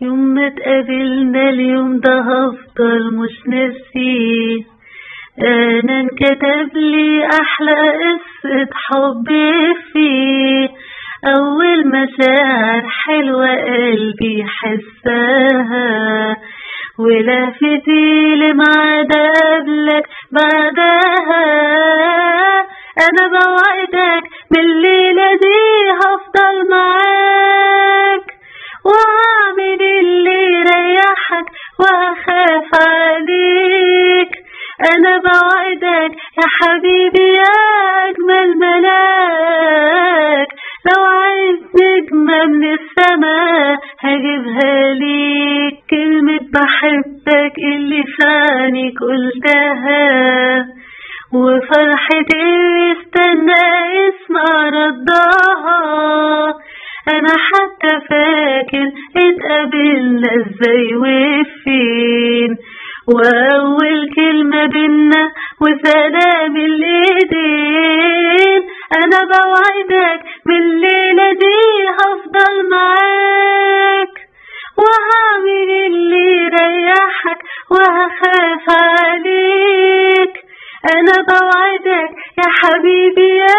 يوم ما اتقابلنا اليوم ده هفضل مش ناسيه. انا انكتب لي احلى قصة حب فيه، اول مشاعر حلوة قلبي حساها، ولفتي لمعاد قبلك بعدها. انا بوعدك من الليلة دي هفضل معاك، وهعمل اللي يريحك وهخاف عليك. انا بوعدك يا حبيبي يا اجمل ملاك، لو عايز نجمة من السماء هجيبها ليك. كلمة بحبك اللي فاني قلتها، وفرحتي استنى اسمع ردها. انا حتى فاكر اتقابلنا ازاي وفين، واول كلمة بينا وسلام الايدين. انا بوعدك من الليلة دي هفضل معاك، وهعمل اللي يريحك وهخاف عليك. انا بوعدك يا حبيبي يا